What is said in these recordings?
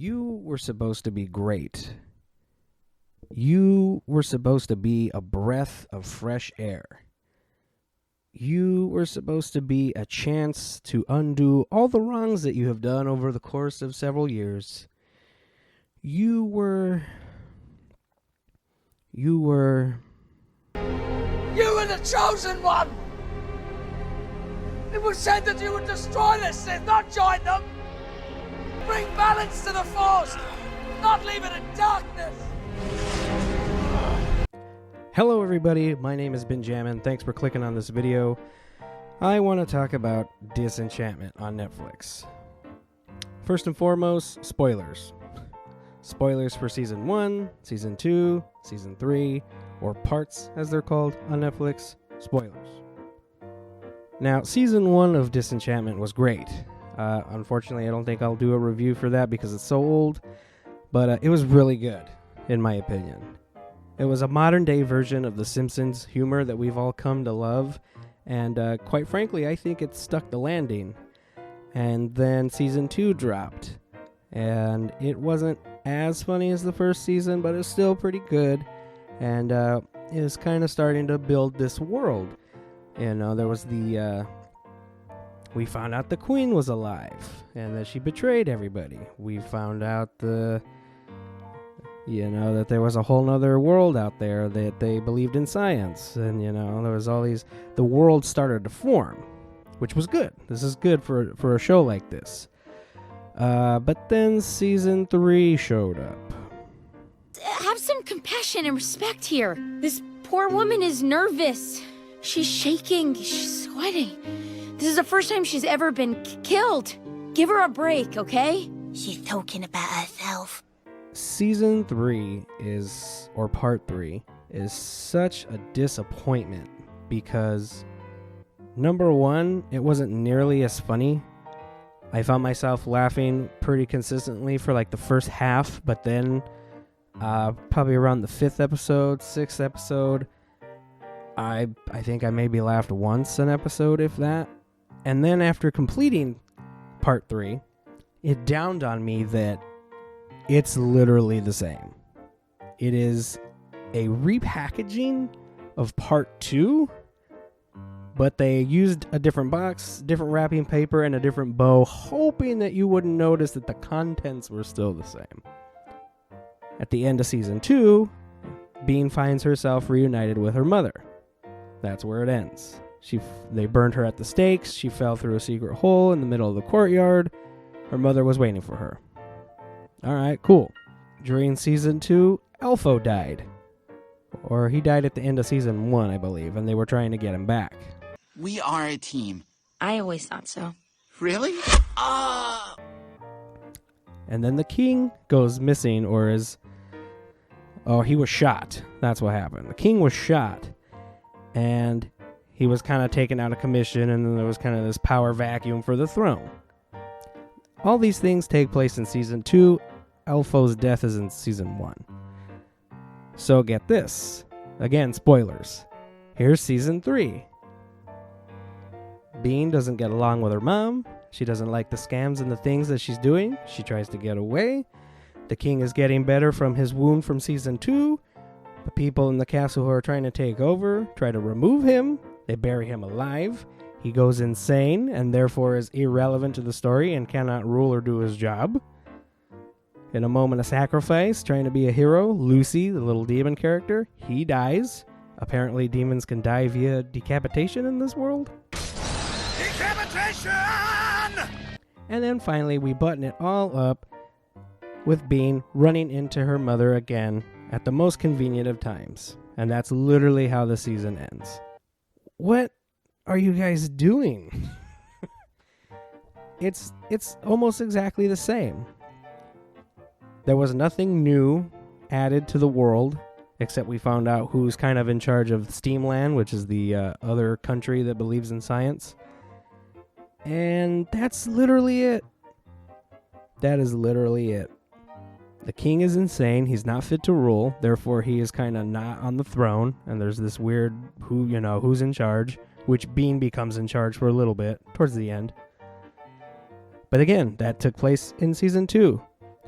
You were supposed to be great. You were supposed to be a breath of fresh air. You were supposed to be a chance to undo all the wrongs that you have done over the course of several years. You were the chosen one! It was said that you would destroy this Sith, not join them! Bring balance to the Force, not leave it in darkness! Hello everybody, my name is Benjamin. Thanks for clicking on this video. I want to talk about Disenchantment on Netflix. First and foremost, spoilers. Spoilers for Season 1, Season 2, Season 3, or parts as they're called on Netflix. Spoilers. Now, Season 1 of Disenchantment was great. Unfortunately, I don't think I'll do a review for that because it's so old, but it was really good, in my opinion. It was a modern-day version of The Simpsons humor that we've all come to love, and quite frankly, I think it stuck the landing. And then Season 2 dropped, and it wasn't as funny as the first season, but it's still pretty good, and it was kind of starting to build this world. You know, there was we found out the Queen was alive, and that she betrayed everybody. We found out that there was a whole nother world out there that they believed in science, and, there was all these, the world started to form, which was good. This is good for a show like this. But then Season 3 showed up. Have some compassion and respect here. This poor woman is nervous. She's shaking, she's sweating. This is the first time she's ever been killed. Give her a break, okay? She's talking about herself. Season 3 part 3, is such a disappointment because, number one, it wasn't nearly as funny. I found myself laughing pretty consistently for like the first half, but then probably around the 5th episode, 6th episode, I think I maybe laughed once an episode, if that. And then after completing part 3, it dawned on me that it's literally the same. It is a repackaging of part 2, but they used a different box, different wrapping paper, and a different bow, hoping that you wouldn't notice that the contents were still the same. At the end of Season 2, Bean finds herself reunited with her mother. That's where it ends. They burned her at the stakes. She fell through a secret hole in the middle of the courtyard. Her mother was waiting for her. Alright, cool. During Season 2, Elfo died. Or he died at the end of Season 1, I believe, and they were trying to get him back. We are a team. I always thought so. Really? And then the king goes missing, he was shot. That's what happened. The king was shot, and he was kind of taken out of commission, and then there was kind of this power vacuum for the throne. All these things take place in Season 2. Elfo's death is in Season 1. So get this. Again, spoilers. Here's Season 3. Bean doesn't get along with her mom. She doesn't like the scams and the things that she's doing. She tries to get away. The king is getting better from his wound from Season 2. The people in the castle who are trying to take over try to remove him. They bury him alive. He goes insane and therefore is irrelevant to the story and cannot rule or do his job. In a moment of sacrifice, trying to be a hero, Lucy, the little demon character, he dies. Apparently demons can die via decapitation in this world. Decapitation! And then finally we button it all up with Bean running into her mother again at the most convenient of times. And that's literally how the season ends. What are you guys doing? It's almost exactly the same. There was nothing new added to the world, except we found out who's kind of in charge of Steamland, which is the other country that believes in science. And that's literally it. That is literally it. The king is insane. He's not fit to rule. Therefore, he is kind of not on the throne. And there's this weird who's in charge, which Bean becomes in charge for a little bit towards the end. But again, that took place in Season 2.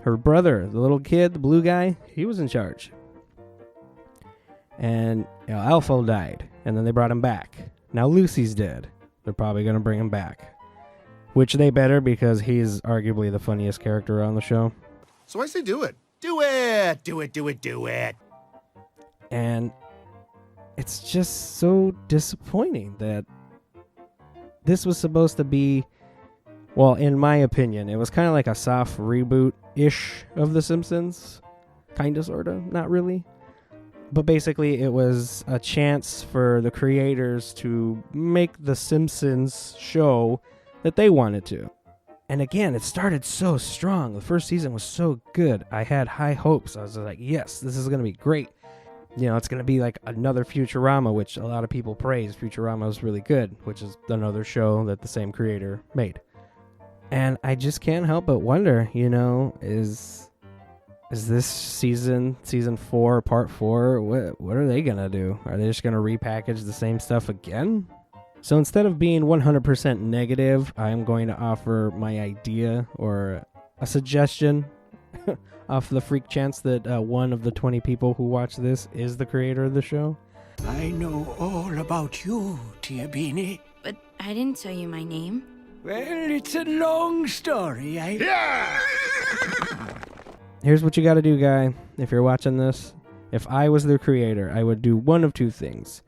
Her brother, the little kid, the blue guy, he was in charge. And Alpha died, and then they brought him back. Now Lucy's dead. They're probably going to bring him back. Which they better, because he's arguably the funniest character on the show. So I say do it. Do it! Do it, do it, do it! And it's just so disappointing that this was supposed to be, well, in my opinion, it was kind of like a soft reboot-ish of The Simpsons. Kind of, sort of, not really. But basically, it was a chance for the creators to make The Simpsons show that they wanted to. And again, it started so strong. The first season was so good. I had high hopes. I was like, yes, this is going to be great. You know, it's going to be like another Futurama, which a lot of people praise. Futurama is really good, which is another show that the same creator made. And I just can't help but wonder, you know, is this season 4, part 4, what are they going to do? Are they just going to repackage the same stuff again? So instead of being 100% negative, I'm going to offer my idea or a suggestion off the freak chance that one of the 20 people who watch this is the creator of the show. I know all about you, Tia Beanie. But I didn't tell you my name. Well, it's a long story. Here's what you got to do, guy. If you're watching this, if I was the creator, I would do one of two things.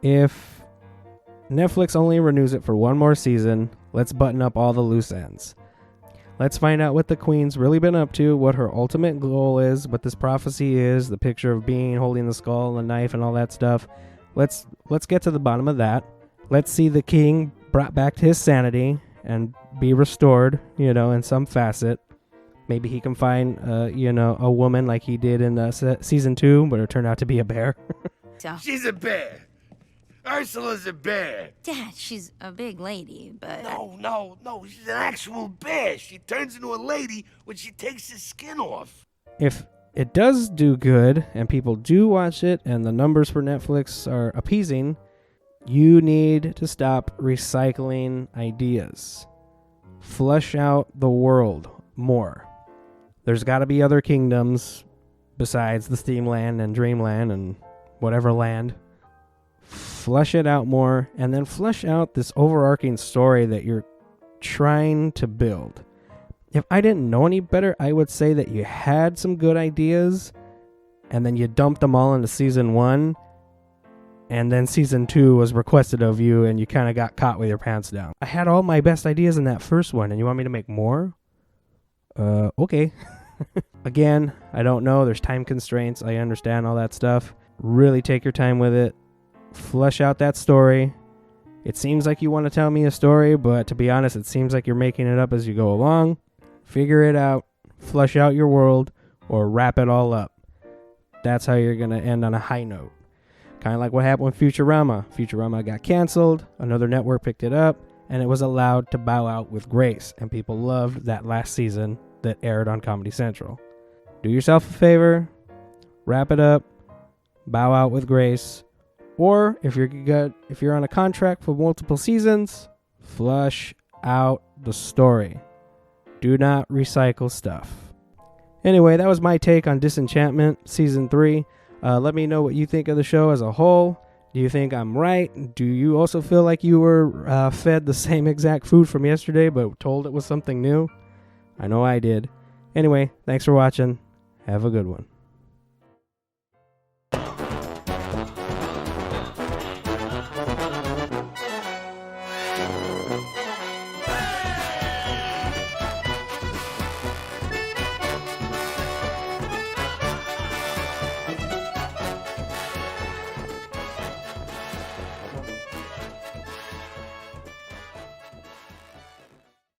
If Netflix only renews it for one more season, let's button up all the loose ends. Let's find out what the Queen's really been up to, what her ultimate goal is, what this prophecy is, the picture of Bean holding the skull and the knife and all that stuff. Let's get to the bottom of that. Let's see the king brought back to his sanity and be restored, you know, in some facet. Maybe he can find, a woman like he did in season 2, but it turned out to be a bear. So, She's a bear! Ursula's a bear! Dad, she's a big lady, but... No, she's an actual bear. She turns into a lady when she takes his skin off. If it does do good and people do watch it and the numbers for Netflix are appeasing, you need to stop recycling ideas. Flesh out the world more. There's got to be other kingdoms besides the Steamland and Dreamland and whatever land. Flesh it out more, and then flesh out this overarching story that you're trying to build. If I didn't know any better, I would say that you had some good ideas, and then you dumped them all into season 1, and then season 2 was requested of you, and you kind of got caught with your pants down. I had all my best ideas in that first one, and you want me to make more? Okay. Again, I don't know. There's time constraints. I understand all that stuff. Really take your time with it. Flesh out that story. It seems like you want to tell me a story, but to be honest, it seems like you're making it up as you go along. Figure it out. Flesh out your world, or wrap it all up. That's how you're going to end on a high note. Kind of like what happened with Futurama. Futurama got canceled. Another network picked it up, and it was allowed to bow out with grace. And people loved that last season that aired on Comedy Central. Do yourself a favor. Wrap it up. Bow out with grace. Or if you're on a contract for multiple seasons, flush out the story. Do not recycle stuff. Anyway, that was my take on Disenchantment Season 3. Let me know what you think of the show as a whole. Do you think I'm right? Do you also feel like you were fed the same exact food from yesterday but told it was something new? I know I did. Anyway, thanks for watching. Have a good one.